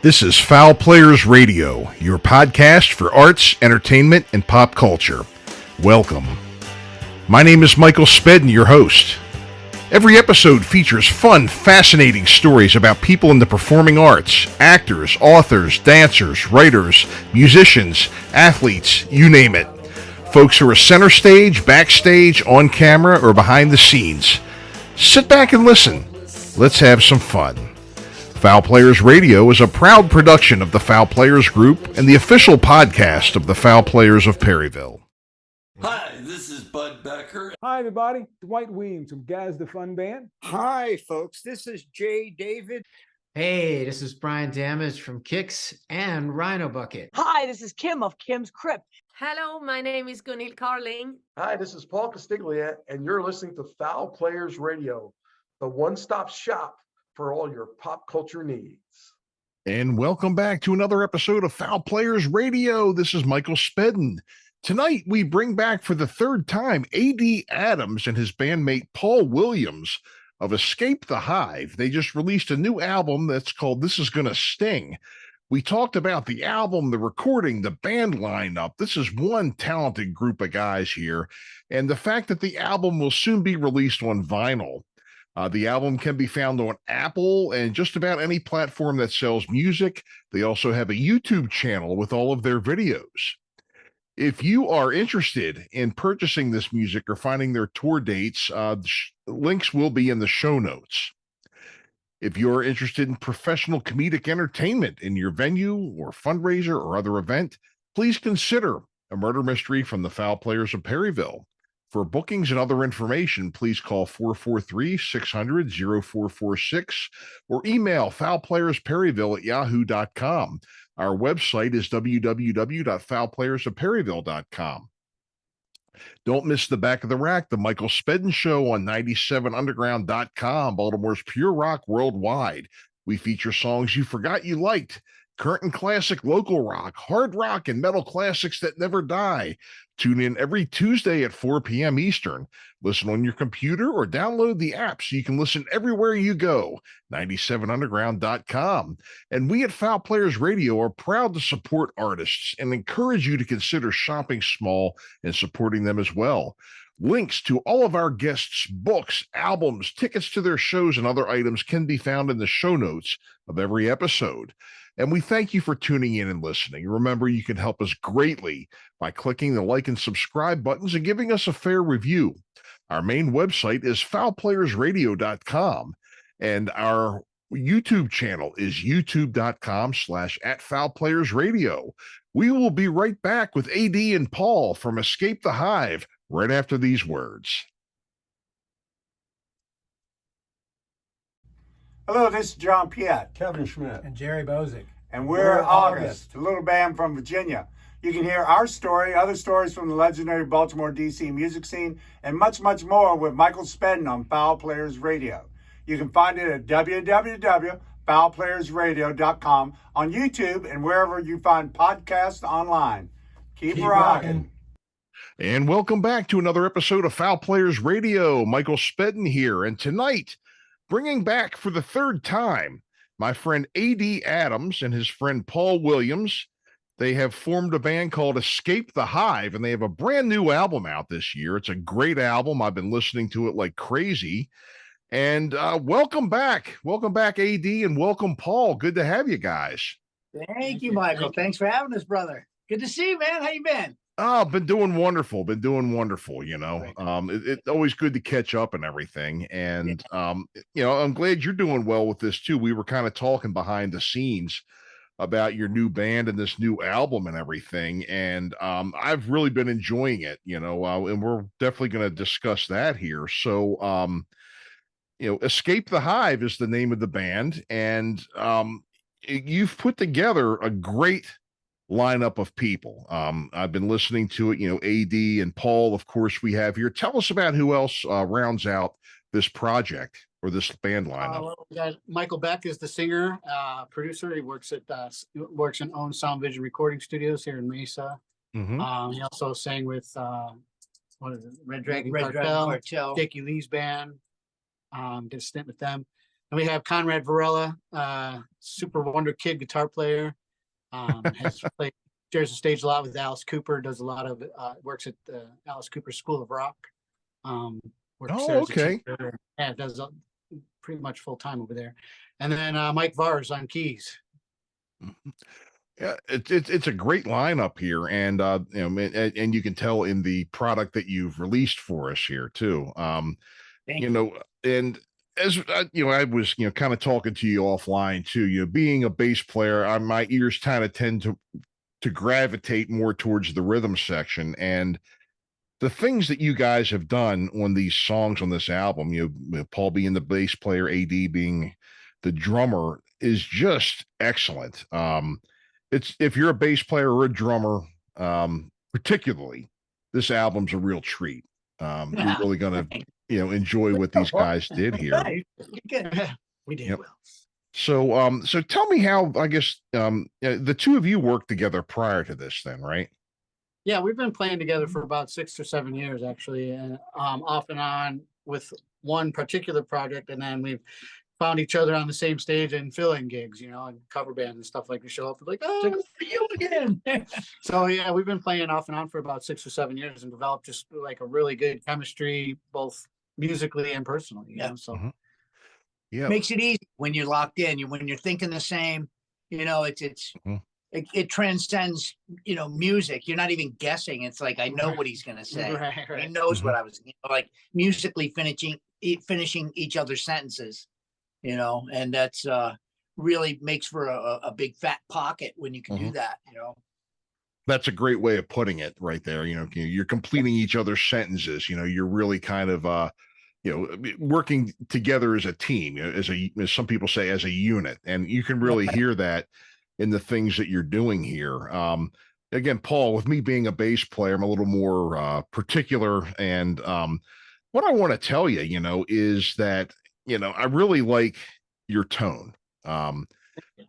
This is Fowl Players Radio, your podcast for arts, entertainment, and pop culture. Welcome. My name is Michael Spedden, your host. Every episode features fun, fascinating stories about people in the performing arts, actors, authors, dancers, writers, musicians, athletes, you name it. Folks who are center stage, backstage, on camera, or behind the scenes. Sit back and listen. Let's have some fun. Fowl Players Radio is a proud production of the Fowl Players Group and the official podcast of the Fowl Players of Perryville. Hi, this is Bud Becker. Hi, everybody. Dwight Weems from Gaz the Fun Band. Hi, folks. This is Jay David. Hey, this is Brian Damage from Kicks and Rhino Bucket. Hi, this is Kim of Kim's Crypt. Hello, my name is Gunhild Carling. Hi, this is Paul Castiglia, and you're listening to Fowl Players Radio, the one-stop shop for all your pop culture needs. And welcome back to another episode of Fowl Players Radio. This is Michael Spedden. Tonight, we bring back for the third time A.D. Adams and his bandmate Paul Williams of Escape the Hive. They just released a new album that's called This Is Gonna Sting. We talked about the album, the recording, the band lineup. This is one talented group of guys here. And the fact that the album will soon be released on vinyl. The album can be found on Apple and just about any platform that sells music. They also have a YouTube channel with all of their videos. If you are interested in purchasing this music or finding their tour dates, links will be in the show notes. If you're interested in professional comedic entertainment in your venue or fundraiser or other event, please consider A Murder Mystery from the Fowl Players of Perryville. For bookings and other information, please call 443-600-0446 or email foulplayersperryville@yahoo.com. Our website is www.foulplayersofperryville.com. Don't miss the Back of the Rack, the Michael Spedden Show on 97underground.com, Baltimore's pure rock worldwide. We feature songs you forgot you liked, current and classic local rock, hard rock, and metal classics that never die. Tune in every Tuesday at 4 p.m. Eastern. Listen on your computer or download the app so you can listen everywhere you go. 97underground.com. And we at Fowl Players Radio are proud to support artists and encourage you to consider shopping small and supporting them as well. Links to all of our guests' books, albums, tickets to their shows, and other items can be found in the show notes of every episode. And we thank you for tuning in and listening. Remember, you can help us greatly by clicking the like and subscribe buttons and giving us a fair review. Our main website is foulplayersradio.com, and our YouTube channel is youtube.com/@foulplayersradio. We will be right back with AD and Paul from Escape the Hive right after these words. Hello, this is John Piet. Kevin Schmidt. And Jerry Bozick. And we're August, a little band from Virginia. You can hear our story, other stories from the legendary Baltimore, D.C. music scene, and much, much more with Michael Spedden on Fowl Players Radio. You can find it at www.foulplayersradio.com, on YouTube, and wherever you find podcasts online. Keep rocking. And welcome back to another episode of Fowl Players Radio. Michael Spedden here, and tonight, bringing back for the third time, my friend A.D. Adams and his friend Paul Williams. They have formed a band called Escape the Hive, and they have a brand new album out this year. It's a great album. I've been listening to it like crazy. And welcome back. Welcome back, A.D., and welcome, Paul. Good to have you guys. Thank you, Michael. Thanks for having us, brother. Good to see you, man. How you been? Oh, been doing wonderful. You know. It's always good to catch up and everything. And, I'm glad you're doing well with this, too. We were kind of talking behind the scenes about your new band and this new album and everything. And I've really been enjoying it, and we're definitely going to discuss that here. So, Escape the Hive is the name of the band. And you've put together a great lineup of people. I've been listening to it, AD and Paul, of course, we have here. Tell us about who else rounds out this project or this band lineup. We got Michael Beck is the singer, producer. He works and owns Sound Vision Recording Studios here in Mesa. Mm-hmm. He also sang with Red Dragon Cartel, Dickie Lee's band. Did a stint with them. And we have Conrad Varela, super wonder kid guitar player. Shares the stage a lot with Alice Cooper, does a lot of works at the Alice Cooper School of Rock. Works there as a okay. teacher. Yeah, does pretty much full time over there. And then Mike Vars on keys. Yeah, it's a great lineup here, and and you can tell in the product that you've released for us here too. And as I was kind of talking to you offline too. Being a bass player, my ears kind of tend to gravitate more towards the rhythm section, and the things that you guys have done on these songs on this album. Paul being the bass player, AD being the drummer, is just excellent. It's if you're a bass player or a drummer, particularly, this album's a real treat. You're really gonna enjoy what these guys did here. We did Yep. well. So tell me how, I guess, the two of you worked together prior to this then, right? Yeah, we've been playing together for about 6 or 7 years actually, and off and on with one particular project, and then we've found each other on the same stage and fill-in gigs, and cover bands and stuff. Like we show up like, oh, for you again. So yeah, we've been playing off and on for about 6 or 7 years and developed just like a really good chemistry, both musically and personally. So Yeah, makes it easy when you're locked in. When you're thinking the same, it transcends music. You're not even guessing. It's like I know what he's gonna say. Right. He knows what I was like musically finishing each other's sentences. And that's really makes for a big fat pocket when you can do that. That's a great way of putting it right there. You're completing each other's sentences. You're really kind of working together as a team, as some people say, as a unit, and you can really hear that in the things that you're doing here. Again, Paul, with me being a bass player, I'm a little more particular, and what I want to tell you, is that I really like your tone.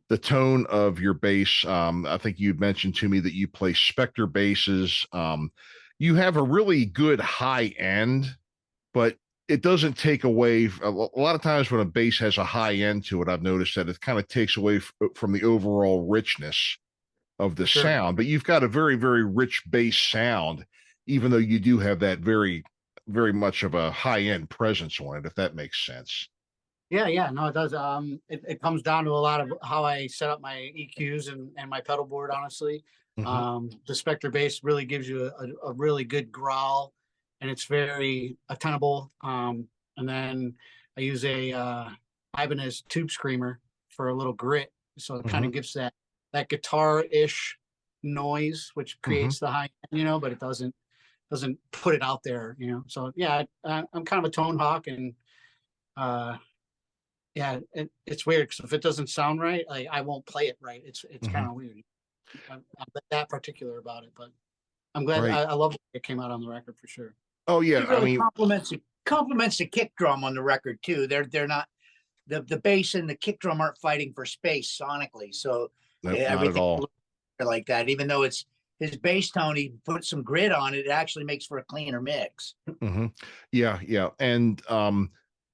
The tone of your bass. I think you mentioned to me that you play Spectre basses. You have a really good high end, but it doesn't take away. A lot of times when a bass has a high end to it, I've noticed that it kind of takes away from the overall richness of the sound. But you've got a very, very rich bass sound, even though you do have that very, very much of a high end presence on it, if that makes sense. Yeah, no, it does. It comes down to a lot of how I set up my EQs and my pedal board, honestly. The Spectre bass really gives you a really good growl, and it's very attainable. And then I use a Ibanez tube screamer for a little grit, so it kind of gives that guitar-ish noise, which creates the high end, but it doesn't put it out there, So yeah, I'm kind of a tone hawk, and yeah, it's weird because if it doesn't sound right, I won't play it right. It's kind of weird. I'm that particular about it, but I'm glad. Right. I love it came out on the record for sure. Oh yeah, I mean, compliments the kick drum on the record too. They're not the bass and the kick drum aren't fighting for space sonically. So not at all like that. Even though it's his bass tone, he put some grit on it. It actually makes for a cleaner mix. Yeah, and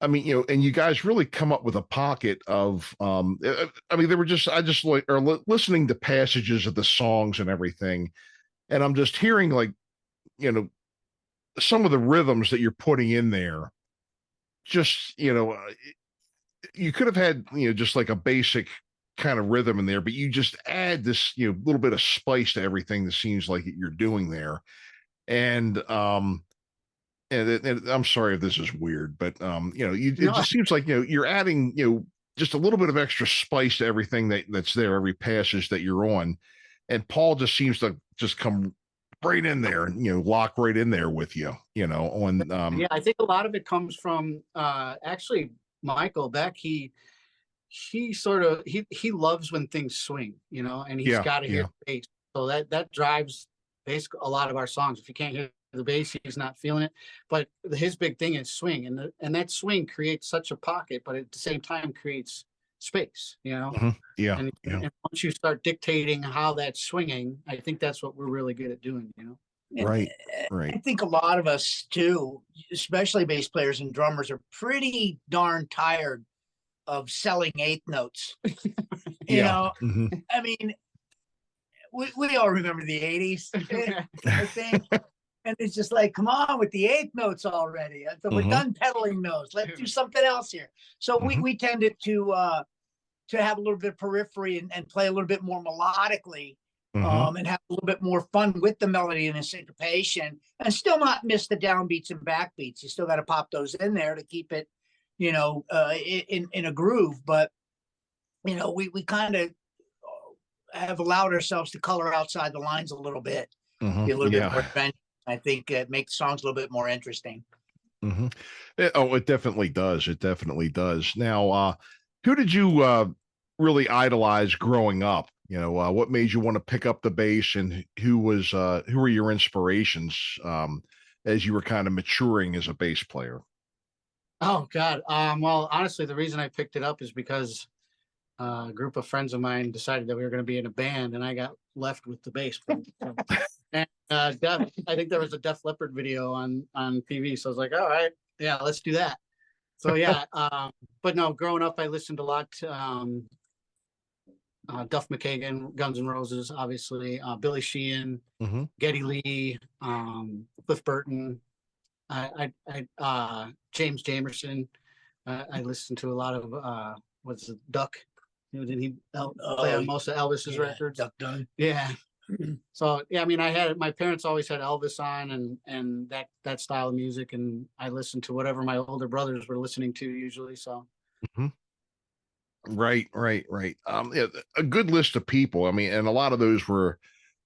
I mean, and you guys really come up with a pocket of, I mean, I just like, or listening to passages of the songs and everything. And I'm just hearing like, some of the rhythms that you're putting in there, just, you could have had, just like a basic kind of rhythm in there, but you just add this, little bit of spice to everything that seems like you're doing there. And I'm sorry if this is weird, but it just seems like you're adding just a little bit of extra spice to everything that's there, every passage that you're on, and Paul just seems to just come right in there and lock right in there with you, on. Yeah, I think a lot of it comes from actually Michael Beck. He sort of he loves when things swing, and he's got to hear the bass, so that drives basically a lot of our songs. If you can't hear the bass, he's not feeling it, but his big thing is swing, and that swing creates such a pocket, but at the same time creates space, and once you start dictating how that's swinging, I think that's what we're really good at doing. Right. I think a lot of us too, especially bass players and drummers, are pretty darn tired of selling eighth notes. you Yeah. know, Mhm. I mean, we all remember the 80s, I think. And it's just like, come on with the eighth notes already. So we're done peddling those. Let's do something else here. So we tended to have a little bit of periphery and play a little bit more melodically, and have a little bit more fun with the melody and the syncopation, and still not miss the downbeats and backbeats. You still got to pop those in there to keep it, in a groove. But we kind of have allowed ourselves to color outside the lines a little bit, be a little bit more adventurous. I think it makes songs a little bit more interesting. It definitely does. It definitely does. Now, who did you really idolize growing up? What made you want to pick up the bass, and who were your inspirations as you were kind of maturing as a bass player? Oh God. Well, honestly, the reason I picked it up is because a group of friends of mine decided that we were going to be in a band, and I got left with the bass. And I think there was a Def Leppard video on TV, so I was like, all right, yeah, let's do that. So yeah, but no, growing up, I listened a lot to Duff McKagan, Guns N' Roses, obviously, Billy Sheehan, Geddy Lee, Cliff Burton, James Jamerson. I listened to a lot of what's it, Duck. Did he play on most of Elvis's records? Duck Dunn. Yeah. So yeah, I mean, my parents always had Elvis on and that style of music, and I listened to whatever my older brothers were listening to usually. So. Right. Yeah, a good list of people. I mean, and a lot of those were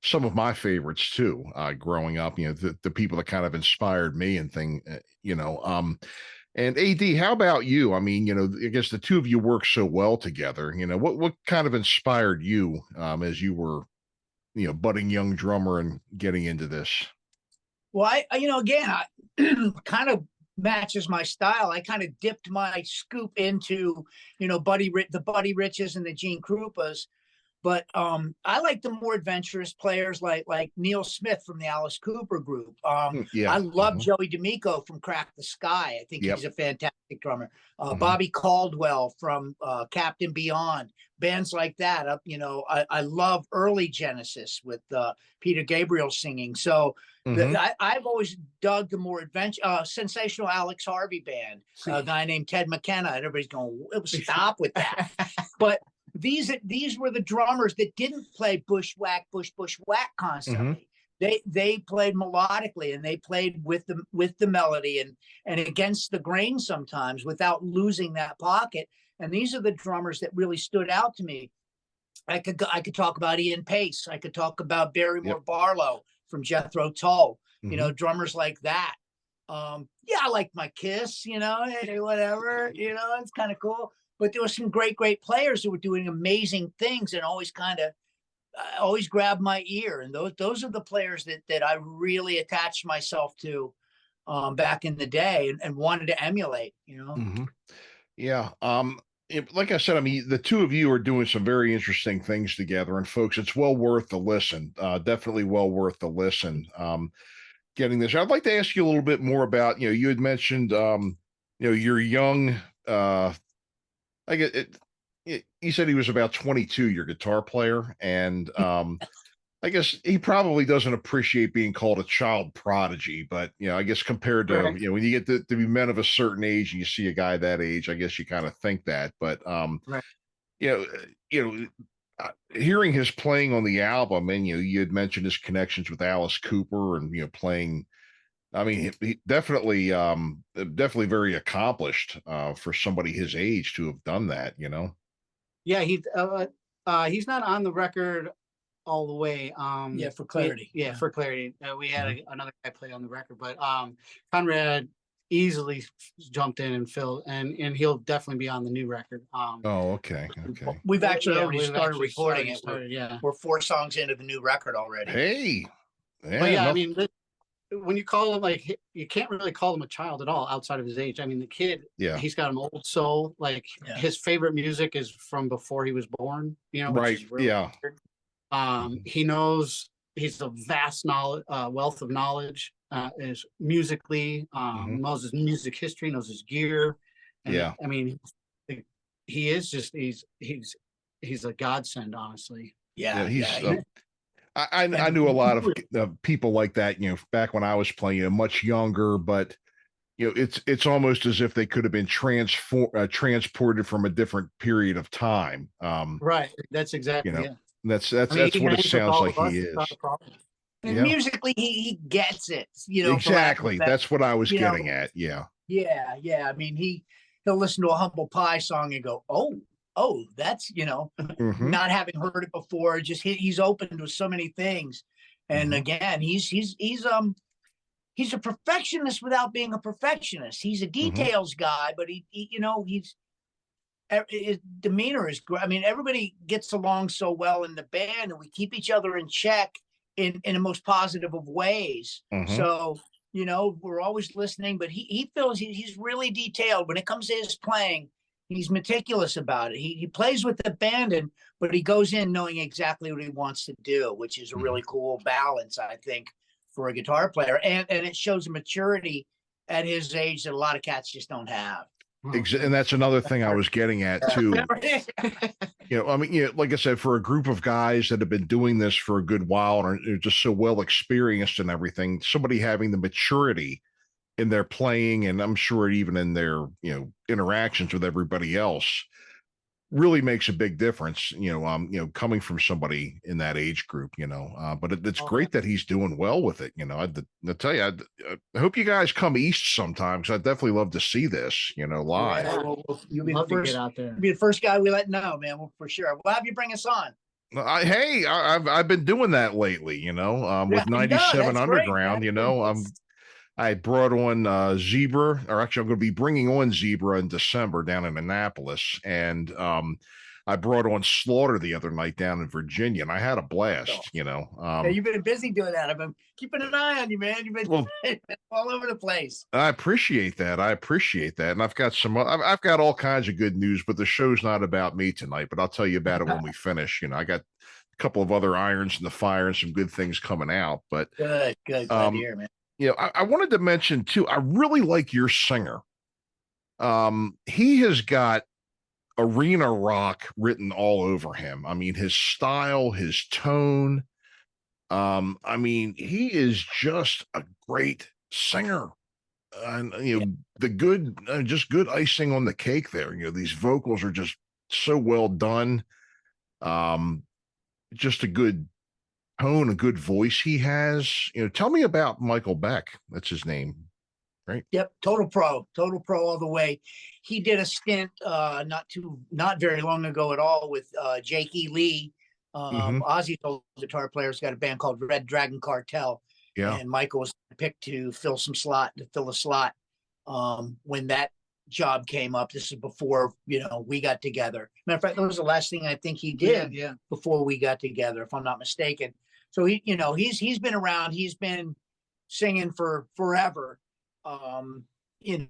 some of my favorites too. Growing up, the people that kind of inspired me and And AD, how about you? I mean, I guess the two of you work so well together. What kind of inspired you as you were, budding young drummer and getting into this? Well, I kind of matches my style. I kind of dipped my scoop into, the Buddy Riches and the Gene Krupas. But I like the more adventurous players like Neil Smith from the Alice Cooper group. I love Joey D'Amico from Crack the Sky. I think he's a fantastic drummer. Bobby Caldwell from Captain Beyond. Bands like that. I love early Genesis with Peter Gabriel singing. So I've always dug the more sensational Alex Harvey band. A guy named Ted McKenna. And everybody's going, stop with that. But these were the drummers that didn't play bushwhack constantly. They played melodically, and they played with the melody and against the grain sometimes without losing that pocket. And these are the drummers that really stood out to me. I could talk about Ian Pace. I could talk about Barrymore Barlow from Jethro Tull. Drummers like that. I like my Kiss. Whatever. It's kind of cool. But there were some great players who were doing amazing things and always grabbed my ear. And those are the players that I really attached myself to back in the day and wanted to emulate, Yeah. Like I said, I mean, the two of you are doing some very interesting things together, and folks, it's well worth the listen. Definitely well worth the listen. Getting this, I'd like to ask you a little bit more about, you had mentioned, you're young, I get it. You said he was about 22, your guitar player, and I guess he probably doesn't appreciate being called a child prodigy. But I guess compared to when you get to be men of a certain age and you see a guy that age, I guess you kind of think that. But hearing his playing on the album, and you had mentioned his connections with Alice Cooper and playing. I mean, he definitely very accomplished for somebody his age to have done that. Yeah, he's not on the record all the way. For clarity. For clarity. We had another guy play on the record, but Conrad easily jumped in and filled, and he'll definitely be on the new record. Okay. We've actually already started recording it. We're 4 songs into the new record already. Hey. I mean, when you call him, you can't really call him a child at all outside of his age. I mean, the kid, he's got an old soul. His favorite music is from before he was born, right. Really weird. He knows, he's a vast wealth of knowledge, is musically, knows his music history, knows his gear. And I mean, he is just he's a godsend, honestly. Yeah, he's. yeah. I knew a lot of people like that. Back when I was playing, much younger, but it's almost as if they could have been transported from a different period of time. Right. That's exactly it. That's I mean, that's he what it hangs with sounds all like of us, he it's is. not a problem. And Yeah. musically, he gets it. For lack of a Exactly. better- That's what I was you know, getting at. Yeah. Yeah. I mean, he'll listen to a Humble Pie song and go, oh, that's Mhm. not having heard it before. Just he's open to so many things, and Mhm. again, he's a perfectionist without being a perfectionist. He's a details guy, but his demeanor is great. I mean, everybody gets along so well in the band, and we keep each other in check in the most positive of ways. Mhm. So we're always listening, but he feels he's really detailed when it comes to his playing. He's meticulous about it. He plays with the band, but he goes in knowing exactly what he wants to do, which is a really cool balance, I think, for a guitar player. And it shows a maturity at his age that a lot of cats just don't have. And that's another thing I was getting at too. I mean, like I said, for a group of guys that have been doing this for a good while and are just so well experienced and everything, somebody having the maturity in their playing, and I'm sure even in their interactions with everybody else, really makes a big difference. Coming from somebody in that age group. But it's great that he's doing well with it. I tell you, I hope you guys come east sometime, because I'd definitely love to see this. Live. Yeah, you'll be Love the to first. get out there. You'll be the first guy we let know, man. For sure. We'll have you bring us on. I've been doing that lately. With 97 that's great, Underground. man. I brought on Zebra, or actually I'm going to be bringing on Zebra in December down in Annapolis. And I brought on Slaughter the other night down in Virginia, and I had a blast, Yeah, you've been busy doing that. I've been keeping an eye on you, man. You've been all over the place. I appreciate that. And I've got all kinds of good news, but the show's not about me tonight, but I'll tell you about it when we finish. I got a couple of other irons in the fire and some good things coming out, but Good. Glad to hear, man. I wanted to mention too, I really like your singer. He has got arena rock written all over him. I mean, his style, his tone. I mean, he is just a great singer. And the good, just good icing on the cake there. These vocals are just so well done. Just a good tone, a good voice he has. Tell me about Michael Beck. That's his name, right? Yep, total pro all the way. He did a stint not very long ago at all with Jake E. Lee. Ozzy's old guitar player's got a band called Red Dragon Cartel. Yeah. And Michael was picked to fill a slot when that job came up. This is before we got together. Matter of fact, that was the last thing I think he did before we got together, if I'm not mistaken. So he's been around. He's been singing for forever. In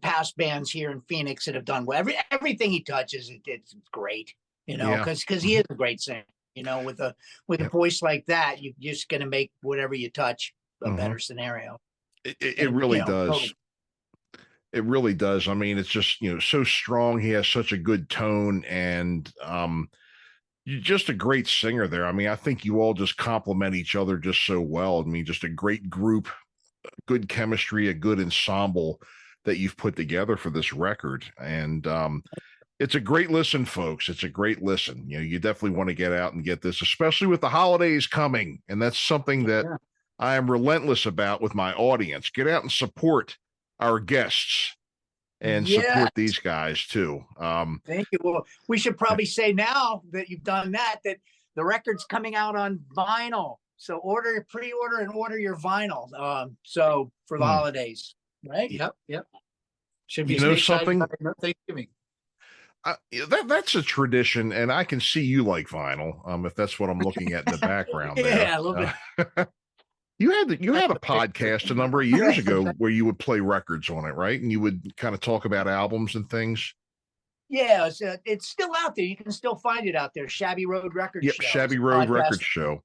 past bands here in Phoenix that have done well. Everything he touches, it's great. Because he is a great singer. With a voice like that, you're just gonna make whatever you touch a better scenario. It really does. Totally. It really does. I mean, it's just so strong. He has such a good tone, and you're just a great singer there. I mean, I think you all just complement each other just so well. I mean, just a great group, good chemistry, a good ensemble that you've put together for this record. And it's a great listen, folks. It's a great listen. You definitely want to get out and get this, especially with the holidays coming. And that's something that I am relentless about with my audience. Get out and support our guests and support these guys too. Thank you. Well, we should probably say now that you've done that the record's coming out on vinyl. So pre-order and order your vinyl. So for the holidays, right? Yep. Should be something. Thanksgiving. That's a tradition, and I can see you like vinyl. If that's what I'm looking at in the background. Yeah, a little bit. You had a podcast a number of years ago where you would play records on it, right? And you would kind of talk about albums and things. Yeah, it's still out there. You can still find it out there. Shabby Road Records Show. Shabby Road Records Show.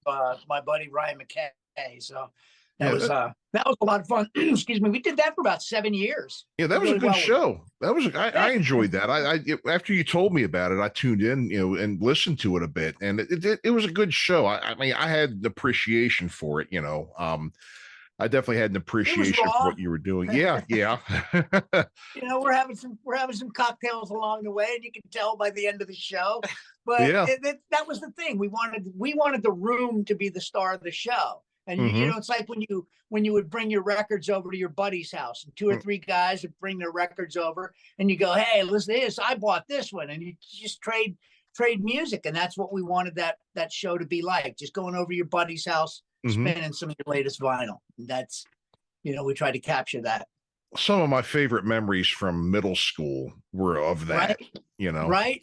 My buddy Ryan McKay. So That was a lot of fun. Excuse me. We did that for about 7 years. Yeah, that was really a good well. show. That was I enjoyed that. I after you told me about it, I tuned in, and listened to it a bit, and it was a good show. I mean, I had an appreciation for it. I definitely had an appreciation for what you were doing. Yeah, yeah. We're having some cocktails along the way, and you can tell by the end of the show. But Yeah. that was the thing. We wanted the room to be the star of the show. And it's like when you would bring your records over to your buddy's house, and 2 or 3 guys would bring their records over, and you go, "Hey, listen to this. I bought this one," and you just trade music, and that's what we wanted that show to be like. Just going over to your buddy's house, spinning some of your latest vinyl. That's, we tried to capture that. Some of my favorite memories from middle school were of that. Right.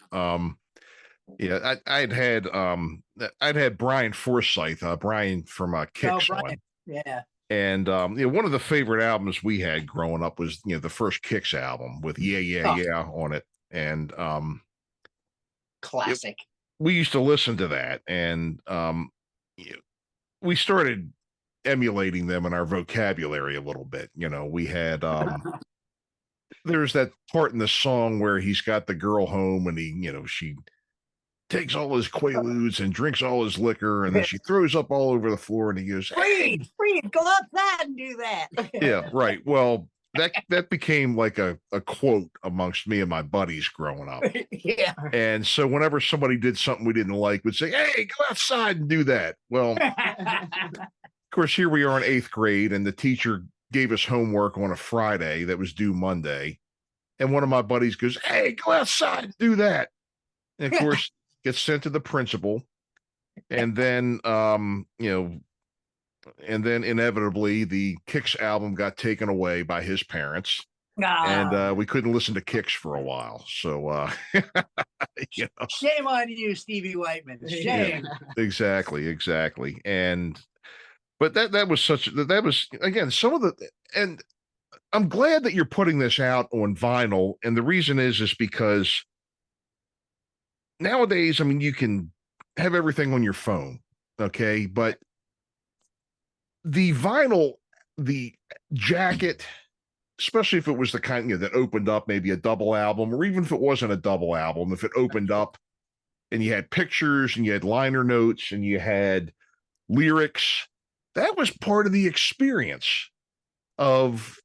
Yeah, I'd had Brian Forsyth, Brian from Kicks on. Yeah. And one of the favorite albums we had growing up was the first Kicks album with Yeah on it, and classic. We used to listen to that, and we started emulating them in our vocabulary a little bit. We had there's that part in the song where he's got the girl home, and she takes all his Quaaludes and drinks all his liquor, and then she throws up all over the floor, and he goes, Freed, go outside and do that. Yeah, right. Well, that became like a quote amongst me and my buddies growing up. Yeah. And so whenever somebody did something we didn't like, we'd say, "Hey, go outside and do that." Well, of course, here we are in 8th grade, and the teacher gave us homework on a Friday that was due Monday. And one of my buddies goes, "Hey, go outside and do that." And of course, gets sent to the principal, and then inevitably the Kicks album got taken away by his parents, and we couldn't listen to Kicks for a while. So shame on you, Stevie Whiteman. Shame. Yeah, exactly. But that was again some of the, and I'm glad that you're putting this out on vinyl, and the reason is because nowadays, I mean, you can have everything on your phone, okay? But the vinyl, the jacket, especially if it was the kind that opened up maybe a double album, or even if it wasn't a double album, if it opened up and you had pictures and you had liner notes and you had lyrics, that was part of the experience of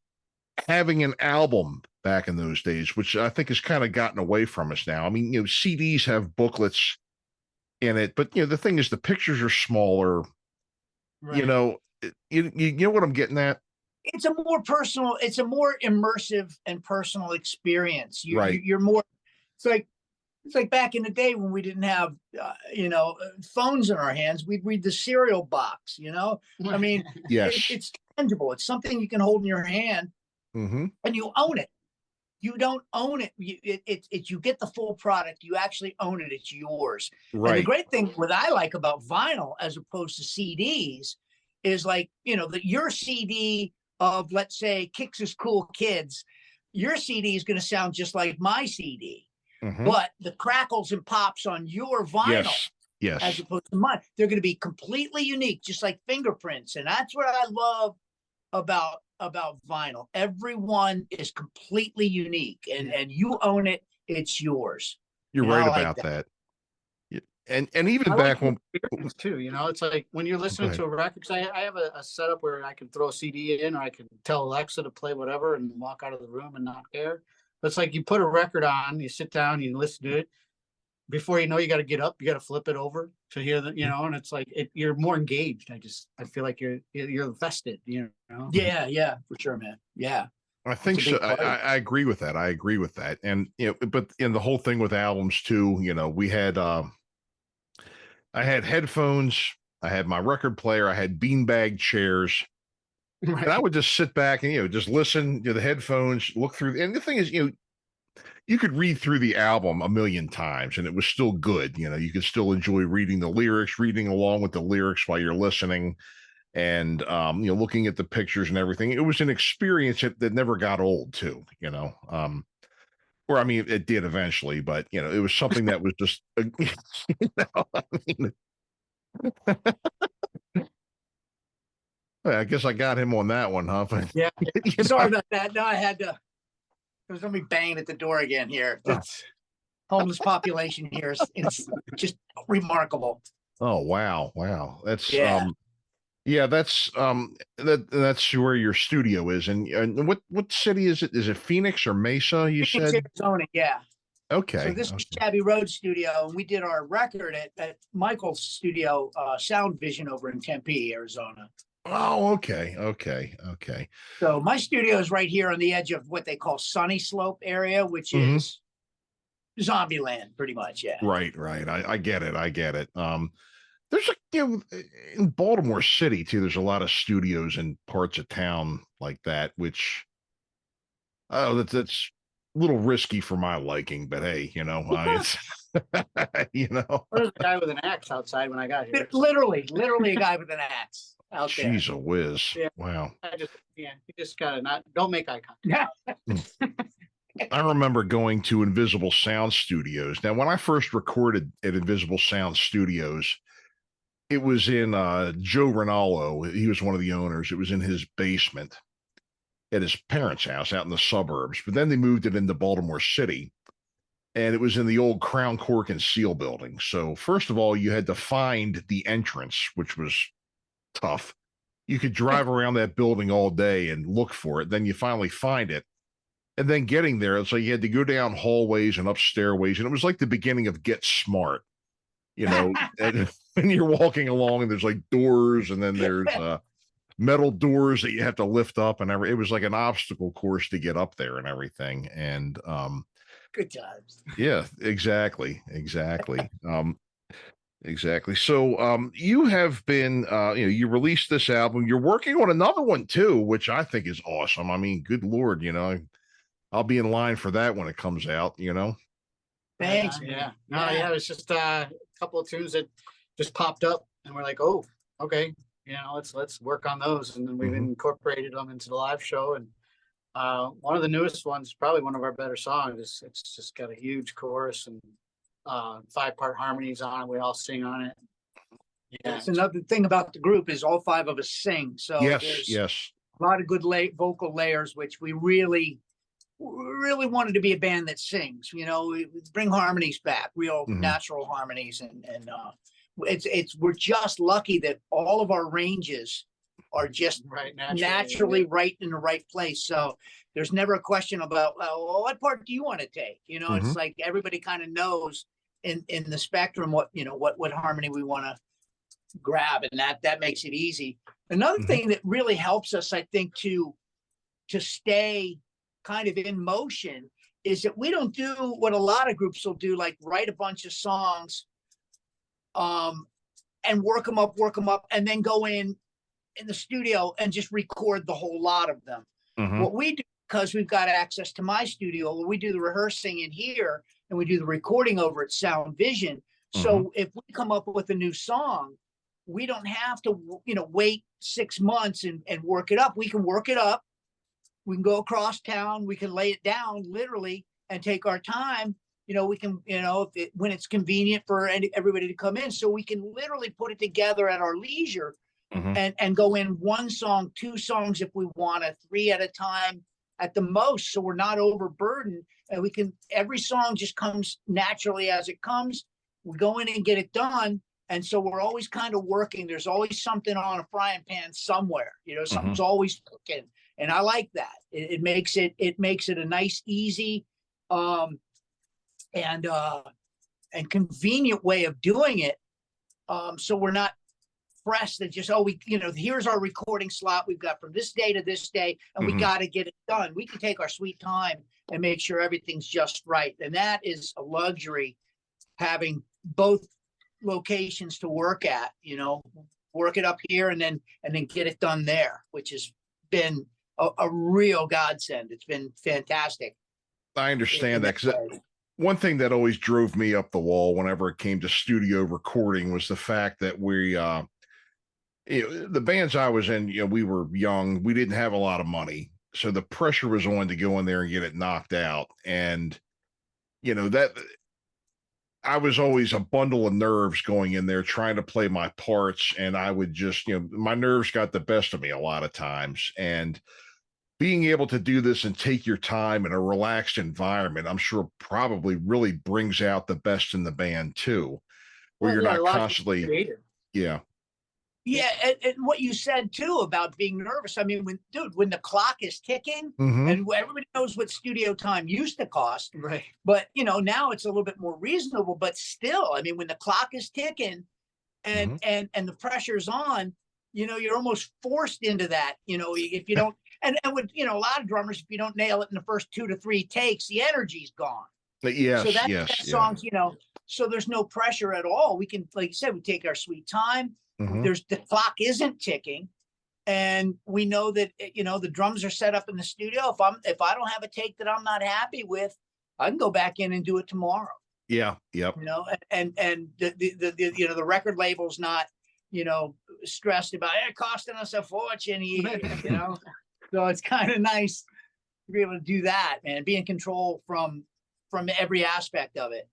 having an album back in those days, which I think has kind of gotten away from us now. I mean, CDs have booklets in it, but the thing is, the pictures are smaller. Right. You know what I'm getting at? It's a more personal, it's a more immersive and personal experience. You're more. It's like back in the day when we didn't have, phones in our hands. We'd read the cereal box. I mean, yes, it's tangible. It's something you can hold in your hand, and you own it. You don't own it. You get the full product. You actually own it. It's yours. Right. And the great thing, what I like about vinyl as opposed to CDs, is like, your CD of, let's say, Kicks is Cool Kids, your CD is going to sound just like my CD. But the crackles and pops on your vinyl, yes, as opposed to mine, they're going to be completely unique, just like fingerprints. And that's what I love about vinyl. Everyone is completely unique, and you own it. It's yours. You're right about that. And even I back like when too, it's like when you're listening to a record, because I have a setup where I can throw a CD in, or I can tell Alexa to play whatever and walk out of the room and not care. But it's like you put a record on, you sit down, you listen to it. Before you know, you got to get up, you got to flip it over to hear that, and it's like you're more engaged. I feel like you're invested, Yeah, for sure, man. Yeah. I think so. I agree with that. And but in the whole thing with albums too, we had I had headphones, I had my record player, I had beanbag chairs. Right. And I would just sit back and just listen to the headphones, look through. And the thing is, you could read through the album a million times and it was still good. You could still enjoy reading the lyrics, reading along with the lyrics while you're listening, and looking at the pictures and everything. It was an experience that never got old too. Or I mean, it did eventually, but it was something that was just I guess I got him on that one, huh? But, Yeah. you know, Sorry about that. No, I had to. There was somebody banging at the door again here. That's homeless population here is just remarkable. Oh, wow. That's Yeah. that's where your studio is. And what city is it? Is it Phoenix or Mesa, you Phoenix, said? Arizona, yeah. Okay. So this is Okay. Shabby Road Studio, and we did our record at Michael's studio, Sound Vision over in Tempe, Arizona. Oh, okay. So my studio is right here on the edge of what they call Sunny Slope area, which Mhm. is zombie land, pretty much. Yeah. Right. I get it. There's in Baltimore City too, there's a lot of studios in parts of town like that, which that's a little risky for my liking, but hey, it's There's a guy with an axe outside when I got here. Literally a guy with an axe out there. She's a whiz. Yeah. Wow. You just gotta don't make eye contact. I remember going to Invisible Sound Studios. Now, when I first recorded at Invisible Sound Studios, it was in Joe Rinaldo. He was one of the owners. It was in his basement at his parents' house out in the suburbs. But then they moved it into Baltimore City, and it was in the old Crown Cork and Seal building. So first of all, you had to find the entrance, which was tough. You could drive around that building all day and look for it. Then you finally find it. And then getting there, it's like you had to go down hallways and up stairways. And it was like the beginning of Get Smart, and you're walking along and there's like doors, and then there's metal doors that you have to lift up, and it was like an obstacle course to get up there and everything. And Good times. yeah, exactly. So you have been you released this album. You're working on another one too, which I think is awesome. I mean, good Lord, I'll be in line for that when it comes out, Thanks. Yeah. No, yeah, it was just a couple of tunes that just popped up, and we're like, oh, okay, let's work on those. And then we've incorporated them into the live show. And one of the newest ones, probably one of our better songs. It's just got a huge chorus and 5-part harmonies on it. We all sing on it. Yeah. That's another thing about the group is all 5 of us sing. So Yes. a lot of good vocal layers, which we really wanted to be a band that sings. We bring harmonies back, real natural harmonies, and we're just lucky that all of our ranges are just naturally right in the right place. So there's never a question about, well, what part do you want to take? It's like everybody kind of knows in the spectrum what harmony we want to grab, and that makes it easy. Another thing that really helps us, I think, to stay kind of in motion is that we don't do what a lot of groups will do, like write a bunch of songs and work them up and then go in the studio and just record the whole lot of them. What we do, because we've got access to my studio, we do the rehearsing in here and we do the recording over at Sound Vision. So if we come up with a new song, we don't have to wait 6 months and work it up. We can work it up. We can go across town. We can lay it down literally and take our time. We can, when it's convenient for everybody to come in. So we can literally put it together at our leisure and go in 1 song, 2 songs if we want to, 3 at a time at the most. So we're not overburdened. And every song just comes naturally as it comes. We go in and get it done. And so we're always kind of working. There's always something on a frying pan somewhere, something's always cooking. And I like that. It makes it a nice, easy, and convenient way of doing it. So we're not pressed that just, here's our recording slot we've got from this day to this day, and we got to get it done. We can take our sweet time and make sure everything's just right. And that is a luxury, having both locations to work at, work it up here and then get it done there, which has been a real godsend. It's been fantastic. I understand that, because one thing that always drove me up the wall whenever it came to studio recording was the fact that we the bands I was in, we were young, we didn't have a lot of money, so the pressure was on to go in there and get it knocked out. And that I was always a bundle of nerves going in there trying to play my parts, and I would just, my nerves got the best of me a lot of times. And being able to do this and take your time in a relaxed environment, I'm sure probably really brings out the best in the band too, where Well, you're yeah, a not lot of constantly, creative. yeah. Yeah, and what you said too about being nervous. I mean, when the clock is ticking, Mhm. and everybody knows what studio time used to cost, Right. but now it's a little bit more reasonable. But still, I mean, when the clock is ticking, and and the pressure's on, you're almost forced into that. If you don't, and with a lot of drummers, if you don't nail it in the first 2 to 3 takes, the energy's gone. Yes, So that yes, yeah. songs, so there's no pressure at all. We can, like you said, we take our sweet time. Mhm. The clock isn't ticking, and we know that the drums are set up in the studio. If I don't have a take that I'm not happy with, I can go back in and do it tomorrow. Yeah, yep. And the record label's not stressed about it costing us a fortune. So it's kind of nice to be able to do that, man. Be in control from every aspect of it.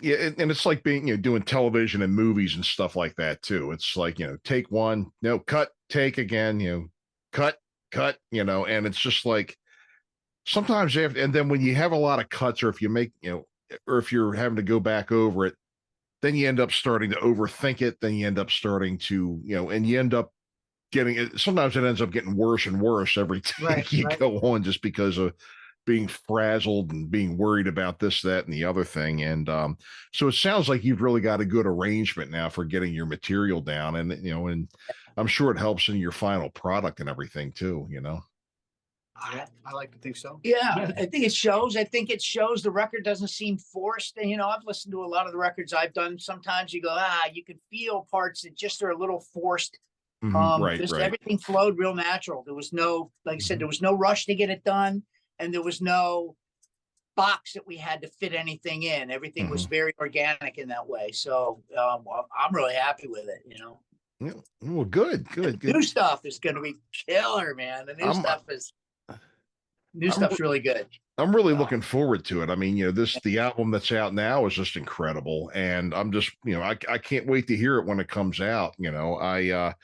Yeah, and it's like being, doing television and movies and stuff like that too. It's like, take one, no, cut, take again, cut, and it's just like sometimes and then when you have a lot of cuts, or if you make, or if you're having to go back over it, then you end up starting to overthink it. Then you end up starting to, and you end up getting it. Sometimes it ends up getting worse and worse every time you go on, just because of being frazzled and being worried about this, that, and the other thing. And so it sounds like you've really got a good arrangement now for getting your material down, and and I'm sure it helps in your final product and everything too. Yeah, I like to think so. Yeah, I think it shows. The record doesn't seem forced. And I've listened to a lot of the records I've done. Sometimes you go, you can feel parts that just are a little forced. Right. Everything flowed real natural. There was no, like I said, there was no rush to get it done. And there was no box that we had to fit anything in. Everything was very organic in that way. So I'm really happy with it. Yeah. Well, good. New stuff is going to be killer, man. The new stuff's really good. I'm really looking forward to it. I mean, the album that's out now is just incredible, and I'm just, I can't wait to hear it when it comes out. I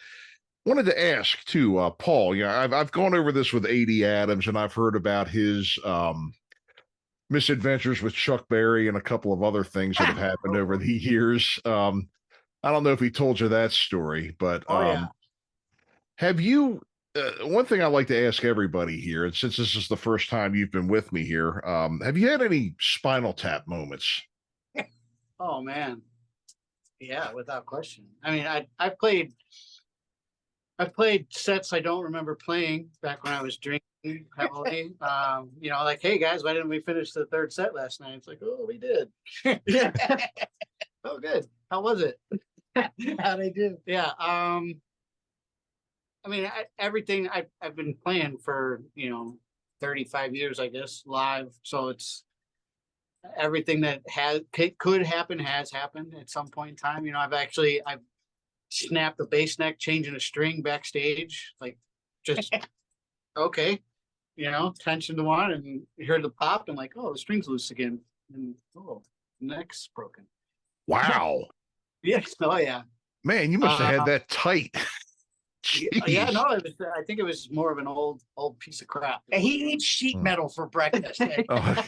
wanted to ask too, Paul. I've gone over this with A.D. Adams, and I've heard about his misadventures with Chuck Berry and a couple of other things that have happened over the years. I don't know if he told you that story, but have you? One thing I like to ask everybody here, and since this is the first time you've been with me here, have you had any Spinal Tap moments? Oh man, yeah, without question. I mean, I've played sets I don't remember playing back when I was drinking heavily. Like, hey guys, why didn't we finish the third set last night? It's like, oh, we did. Yeah. Oh, good. How was it? How'd I do? Yeah. I mean, everything I've been playing for 35 years, I guess, live. So it's everything that could happen has happened at some point in time. I've snapped a bass neck changing a string backstage, like just okay, tension to one, and you heard the pop, and like, oh, the string's loose again, and oh, neck's broken. Wow. Yes. Oh yeah. Man, you must have had that tight. Yeah, no, I think it was more of an old piece of crap. He eats sheet metal for breakfast. Oh.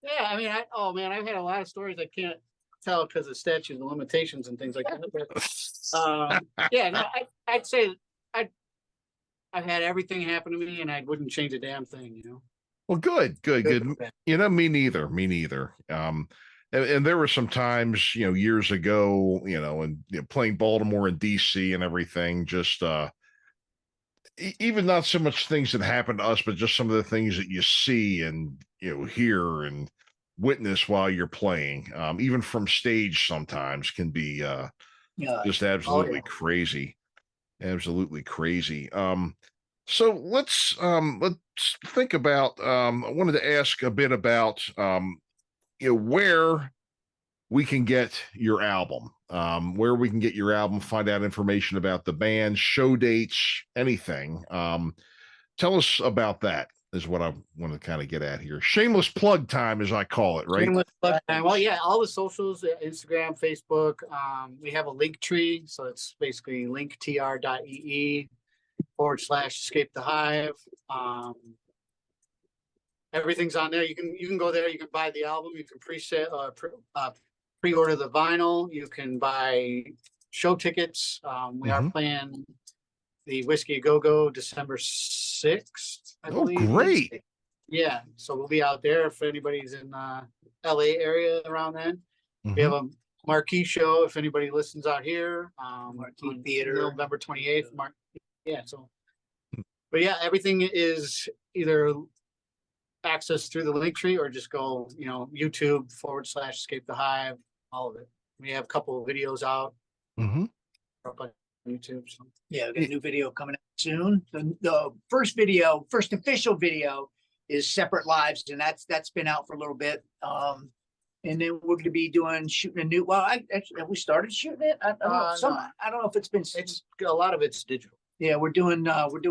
Yeah, I mean, I've had a lot of stories I can't tell because of statutes and limitations and things like that. But, yeah, no, I'd say I've had everything happen to me, and I wouldn't change a damn thing. Well, good. Me neither. And there were some times, years ago, and playing Baltimore and DC and everything, just even not so much things that happen to us, but just some of the things that you see and hear and witness while you're playing, even from stage, sometimes can be just absolutely crazy. Absolutely crazy. So let's think about. I wanted to ask a bit about where we can get your album, find out information about the band, show dates, anything. Tell us about that. is what I want to kind of get at here. Shameless plug time, as I call it, right? Shameless plug time. Well, yeah, all the socials, Instagram, Facebook. We have a link tree, so it's basically linktr.ee/escape the hive. Everything's on there. You can go there. You can buy the album. You can pre-order the vinyl. You can buy show tickets. We are playing the Whiskey Go Go December 6th, I believe. Oh, great. Yeah, so we'll be out there if anybody's in LA area around then. We have a marquee show if anybody listens out here. Marquee Theater, November 28th. Yeah, so but yeah, everything is either access through the link tree or just go, YouTube/Escape the Hive, all of it. We have a couple of videos out up on YouTube. So. Yeah, we got a new video coming out soon. The first official video is Separate Lives, and that's been out for a little bit. And then we're going to be shooting a new. Well, have we started shooting it? I don't know. No. I don't know if it's been. It's a lot of it's digital. Yeah, we're doing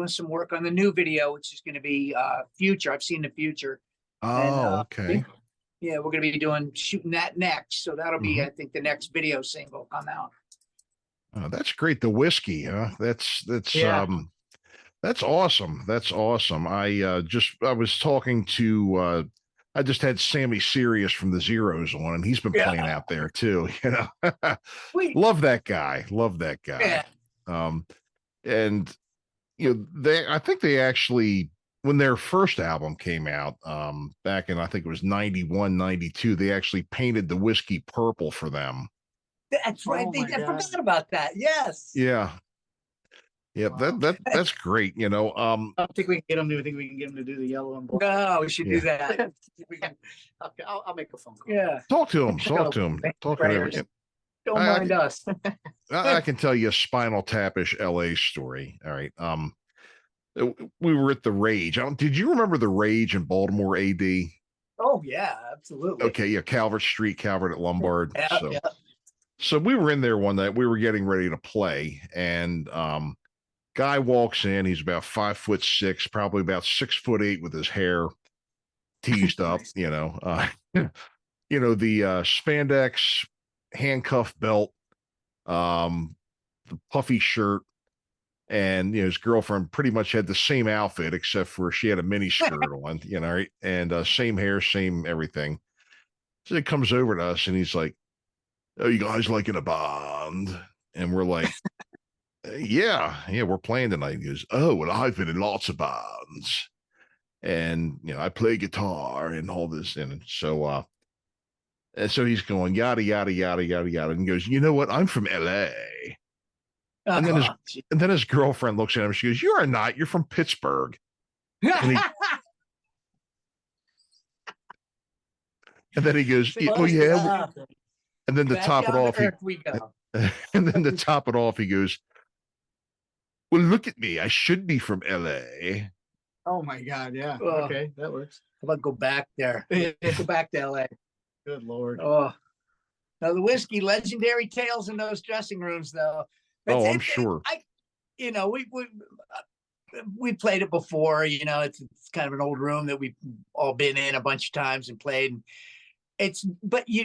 some work on the new video, which is going to be Future. I've seen the Future. Oh, okay. Yeah, we're going to be shooting that next. So that'll be, I think, the next video single come out. Oh, that's great. The whiskey, huh? That's awesome. That's awesome. I was talking to I just had Sammy Sirius from the Zeros on, and he's been playing out there too. Love that guy. Yeah. And I think they actually, when their first album came out, back in, I think it was 91, 92, they actually painted the whiskey purple for them. That's right. I forgot about that. Yes. Yeah. Yeah. Wow. That's great. I don't think we can get them to. I think we can get them to do the yellow and black. No, we should do that. I'll make a phone call. Yeah. Talk to him. Talk to him. Don't mind us. I can tell you a Spinal Tap-ish LA story. All right. We were at the Rage. Did you remember the Rage in Baltimore, AD? Oh yeah, absolutely. Okay. Yeah. Calvert at Lombard. Yeah, So we were in there one night. We were getting ready to play, and guy walks in. He's about 5'6", probably about 6'8" with his hair teased up. The spandex handcuff belt, the puffy shirt, and his girlfriend pretty much had the same outfit except for she had a mini skirt on. Right, and same hair, same everything. So he comes over to us, and he's like, "Oh, you guys liking a band?" And we're like, yeah, we're playing tonight. He goes, "Oh, well, I've been in lots of bands, and I play guitar and all this." And so he's going yada yada yada yada yada, and he goes, "You know what? I'm from LA." And then his girlfriend looks at him. She goes, "You are not. You're from Pittsburgh." And then he goes, "Oh yeah." And then to top it off, he goes, "Well, look at me. I should be from LA." Oh my God. Yeah. Okay. That works. How about go back there? Go back to LA. Good Lord. Oh, now the whiskey, legendary tales in those dressing rooms, though. I'm sure. We played it before. It's kind of an old room that we've all been in a bunch of times and played. But you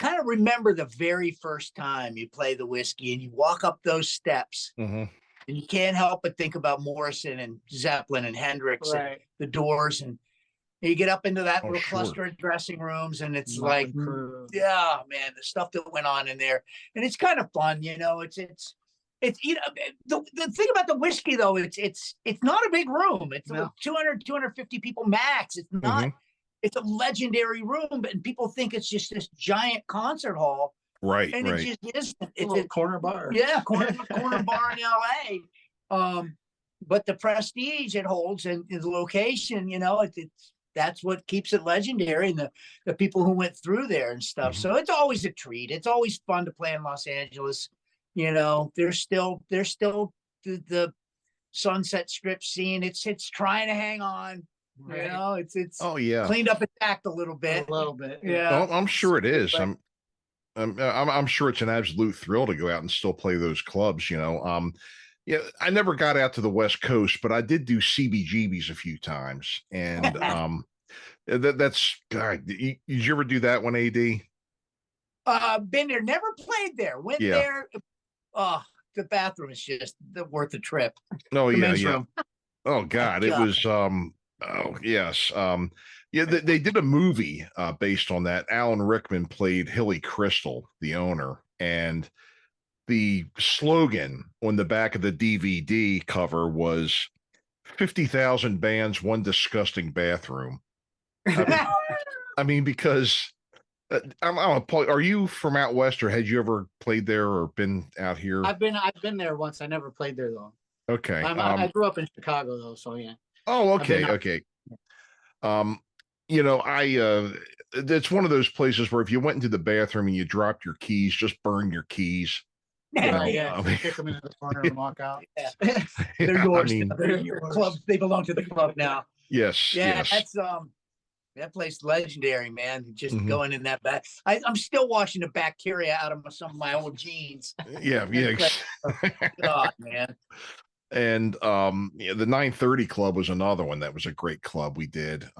kind of remember the very first time you play the whiskey and you walk up those steps, and you can't help but think about Morrison and Zeppelin and Hendrix and the Doors, and you get up into that little cluster of dressing rooms, and it's yeah, man, the stuff that went on in there, and it's kind of fun, It's the thing about the whiskey though, it's not a big room. It's 200, 250 people max. It's not. It's a legendary room, and people think it's just this giant concert hall. Right. And it just isn't. It's a corner bar. Yeah, corner bar in LA. But the prestige it holds and the location, that's what keeps it legendary, and the people who went through there and stuff. So it's always a treat. It's always fun to play in Los Angeles. There's still the Sunset Strip scene. It's trying to hang on. It's cleaned up its act a little bit. Yeah. I'm sure it is. I'm sure it's an absolute thrill to go out and still play those clubs. Yeah, I never got out to the West Coast, but I did do CBGBs a few times, and that's God. Did you ever do that one, AD? Been there, never played there. Went Yeah. there. Oh, the bathroom is just worth the trip. Oh The yeah, men's yeah. room. Oh God, it was oh yes. Yeah, they did a movie based on that. Alan Rickman played Hilly Crystal, the owner, and the slogan on the back of the DVD cover was 50,000 bands, one disgusting bathroom. I mean, because are you from out west, or had you ever played there or been out here? I've been there once. I never played there though. Okay. I grew up in Chicago though, so yeah. Oh, okay, okay. It's one of those places where if you went into the bathroom and you dropped your keys, just burn your keys. Kick them into the corner and walk out. Yeah. They're yours. They're your club. They belong to the club now. Yes. Yeah, yes. that's that place legendary, man. Just going in that back. I'm still washing the bacteria out of some of my old jeans. Yeah. God, man. And the 930 Club was another one that was a great club we did.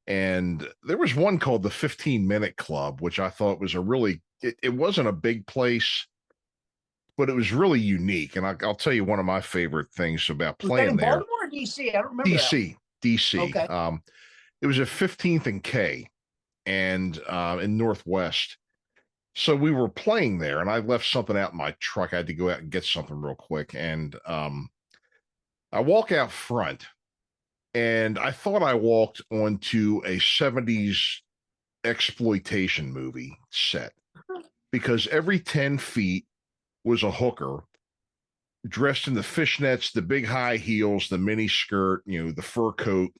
And there was one called the 15-Minute Club, which I thought was it wasn't a big place, but it was really unique. And I'll tell you one of my favorite things about playing there. Baltimore or DC? I don't remember. DC. Okay. It was at 15th and K and in Northwest. So we were playing there, and I left something out in my truck. I had to go out and get something real quick. And I walk out front, and I thought I walked onto a 70s exploitation movie set, because every 10 feet was a hooker dressed in the fishnets, the big high heels, the mini skirt, the fur coat.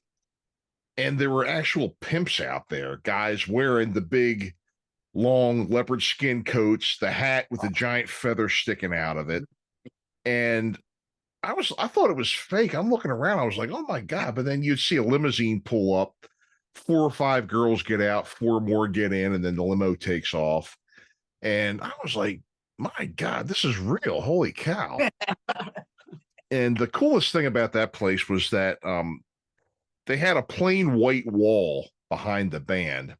And there were actual pimps out there, guys wearing the big, long leopard skin coats, the hat with the giant feather sticking out of it. And I thought it was fake. I'm looking around. I was like, oh my God. But then you'd see a limousine pull up, 4 or 5 girls get out, 4 more get in, and then the limo takes off. And I was like, my God, this is real. Holy cow. And the coolest thing about that place was that they had a plain white wall behind the band.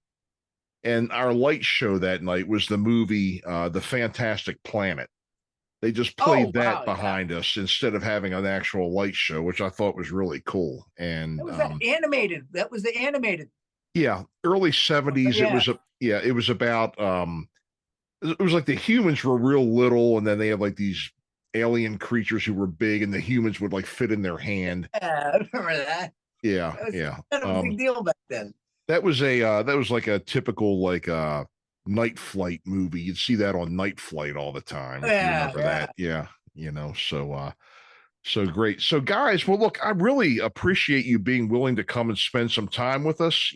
And our light show that night was the movie The Fantastic Planet. They just played that behind us instead of having an actual light show, which I thought was really cool. And that was animated. That was the animated. Yeah, early 70s. Yeah. It was about it was like the humans were real little, and then they had like these alien creatures who were big, and the humans would like fit in their hand. Yeah, I remember that. Yeah, Kind of a big deal back then. That was like a typical Night Flight movie. You'd see that on Night Flight all the time. If you remember that. Yeah. So great. So guys, well, look, I really appreciate you being willing to come and spend some time with us.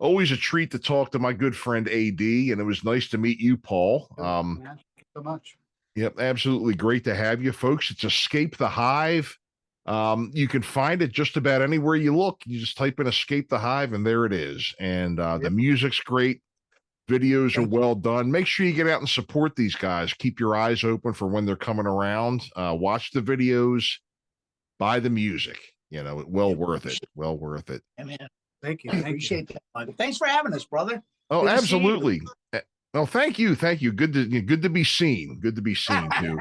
Always a treat to talk to my good friend AD, and it was nice to meet you, Paul. Thank you so much. Yep, absolutely great to have you folks. It's Escape the Hive. You can find it just about anywhere you look. You just type in Escape the Hive, and there it is. And the music's great. Videos are well done. Make sure you get out and support these guys. Keep your eyes open for when they're coming around. Watch the videos, buy the music. Well worth it. Well worth it. Yeah, man. Thank you. Appreciate that, Michael. Thanks for having us, brother. Oh, Good to see absolutely. Well, thank you. Good to be seen. Good to be seen too.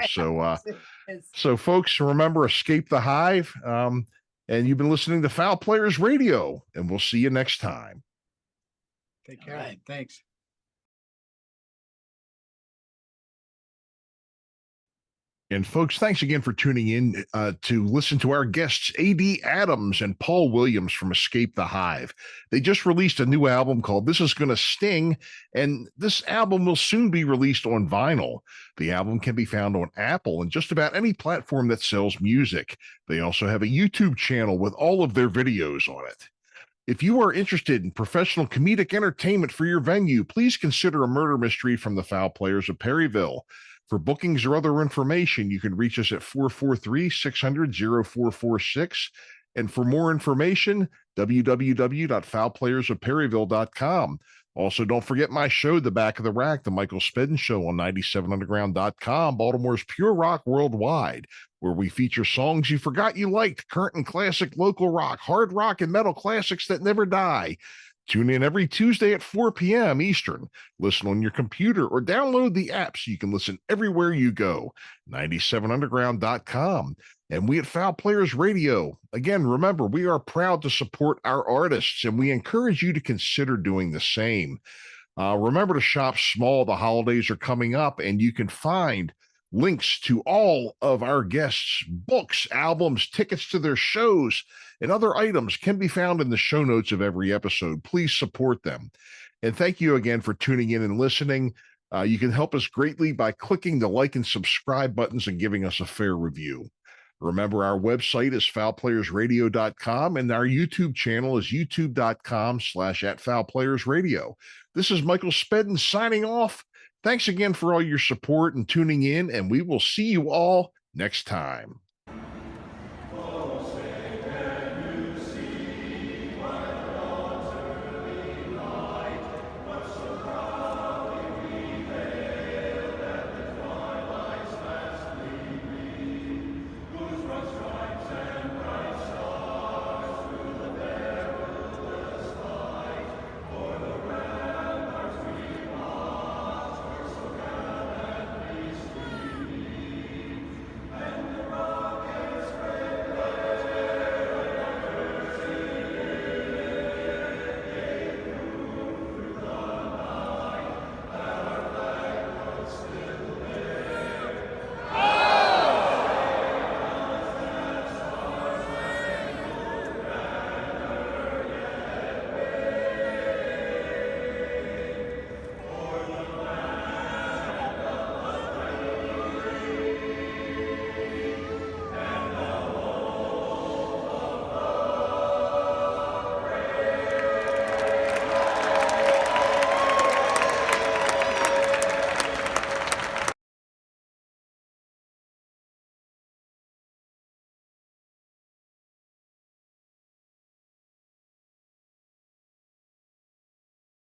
So folks, remember, Escape the Hive. And you've been listening to Fowl Players Radio, and we'll see you next time. Take care. All right. Thanks. And folks, thanks again for tuning in to listen to our guests, A.D. Adams and Paul Williams from Escape the Hive. They just released a new album called This Is Gonna Sting, and this album will soon be released on vinyl. The album can be found on Apple and just about any platform that sells music. They also have a YouTube channel with all of their videos on it. If you are interested in professional comedic entertainment for your venue, please consider A Murder Mystery from the Fowl Players of Perryville. For bookings or other information, you can reach us at 443-600-0446. And for more information, www.fowlplayersofperryville.com. Also, don't forget my show, The Back of the Rack, The Michael Spedden Show on 97underground.com, Baltimore's pure rock worldwide, where we feature songs you forgot you liked, current and classic local rock, hard rock, and metal classics that never die. Tune in every Tuesday at 4 p.m. Eastern. Listen on your computer or download the app so you can listen everywhere you go. 97underground.com. And we at Fowl Players Radio, again, remember, we are proud to support our artists, and we encourage you to consider doing the same. Remember to shop small. The holidays are coming up, and you can find links to all of our guests' books, albums, tickets to their shows, and other items can be found in the show notes of every episode. Please support them. And thank you again for tuning in and listening. You can help us greatly by clicking the like and subscribe buttons and giving us a fair review. Remember, our website is fowlplayersradio.com, and our YouTube channel is youtube.com/@fowlplayersradio. This is Michael Spedden signing off. Thanks again for all your support and tuning in, and we will see you all next time.